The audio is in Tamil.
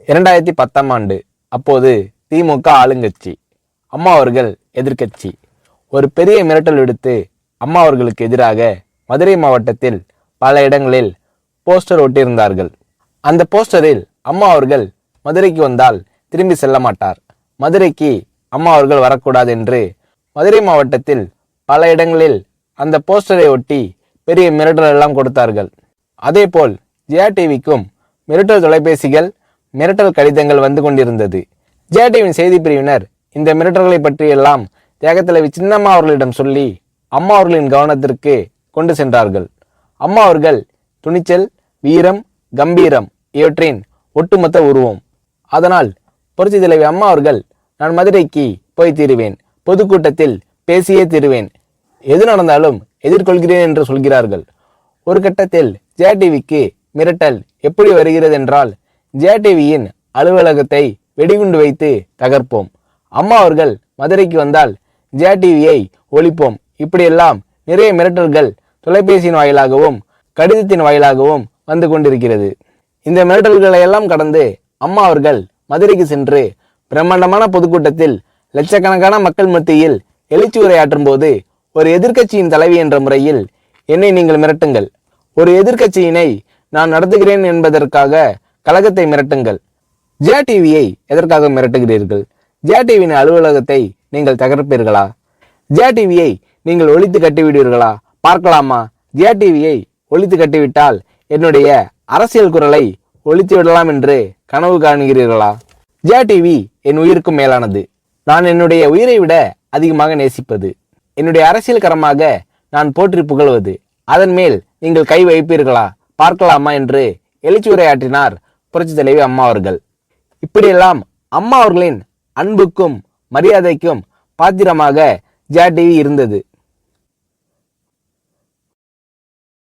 2010ஆம் ஆண்டு. அப்போது திமுக ஆளுங்கட்சி, அம்மா அவர்கள் எதிர்க்கட்சி. ஒரு பெரிய மிரட்டல் விடுத்து அம்மா அவர்களுக்கு எதிராக மதுரை மாவட்டத்தில் பல இடங்களில் போஸ்டர் ஒட்டியிருந்தார்கள். அந்த போஸ்டரில் அம்மா அவர்கள் மதுரைக்கு வந்தால் திரும்பி செல்ல மாட்டார், மதுரைக்கு அம்மா அவர்கள் வரக்கூடாது என்று மதுரை மாவட்டத்தில் பல இடங்களில் அந்த போஸ்டரை ஒட்டி பெரிய மிரட்டல் எல்லாம் கொடுத்தார்கள். அதேபோல் ஜெயா டிவிக்கும் மிரட்டல் தொலைபேசிகள், மிரட்டல் கடிதங்கள் வந்து கொண்டிருந்தது. ஜெயா டிவியின் செய்தி பிரிவினர் இந்த மிரட்டல்களை பற்றியெல்லாம் தியாகத்தலைவி சின்னம்மா அவர்களிடம் சொல்லி அம்மா அவர்களின் கவனத்திற்கு கொண்டு சென்றார்கள். அம்மா அவர்கள் துணிச்சல், வீரம், கம்பீரம் இவற்றின் ஒட்டுமொத்த உருவம். அதனால் புரட்சி தலைவி அம்மா அவர்கள், நான் மதுரைக்கு போய் தீருவேன், பொதுக்கூட்டத்தில் பேசியே தீருவேன், எது நடந்தாலும் எதிர்கொள்கிறேன் என்று சொல்கிறார்கள். ஒரு கட்டத்தில் ஜெயா டிவிக்கு மிரட்டல் எப்படி வருகிறது என்றால், ஜெயா டிவியின் அலுவலகத்தை வெடிகுண்டு வைத்து தகர்ப்போம், அம்மா அவர்கள் மதுரைக்கு வந்தால் ஜெயா டிவியை ஒழிப்போம், இப்படியெல்லாம் நிறைய மிரட்டல்கள் தொலைபேசியின் வாயிலாகவும் கடிதத்தின் வாயிலாகவும் வந்து கொண்டிருக்கிறது. இந்த மிரட்டல்களை எல்லாம் கடந்து அம்மா அவர்கள் மதுரைக்கு சென்று பிரம்மாண்டமான பொதுக்கூட்டத்தில் லட்சக்கணக்கான மக்கள் மத்தியில் எழுச்சி உரையாற்றும் போது, ஒரு எதிர்க்கட்சியின் தலைவி என்ற முறையில் என்னை நீங்கள் மிரட்டுங்கள், ஒரு எதிர்க்கட்சியினை நான் நடத்துகிறேன் என்பதற்காக கழகத்தை மிரட்டுங்கள், ஜெயா டிவியை எதற்காக மிரட்டுகிறீர்கள், ஜெயா டிவியின் அலுவலகத்தை நீங்கள் தகர்ப்பீர்களா, ஜெயா டிவியை நீங்கள் ஒழித்து கட்டிவிடுவீர்களா, பார்க்கலாமா, ஜெயா டிவியை ஒழித்து கட்டிவிட்டால் என்னுடைய அரசியல் குரலை ஒழித்து விடலாம் என்று கனவு காணுகிறீர்களா, ஜெயா டிவி என் உயிருக்கும் மேலானது, நான் என்னுடைய உயிரை விட அதிகமாக நேசிப்பது, என்னுடைய அரசியல் கரமாக நான் போற்றி புகழ்வது, அதன் மேல் நீங்கள் கை வைப்பீர்களா, பார்க்கலாமா என்று எழுச்சி உரையாற்றினார் புரட்சி தலைவி அம்மா அவர்கள். இப்படியெல்லாம் அம்மா அவர்களின் அன்புக்கும் மரியாதைக்கும் பாத்திரமாக ஜெயா டிவி இருந்தது.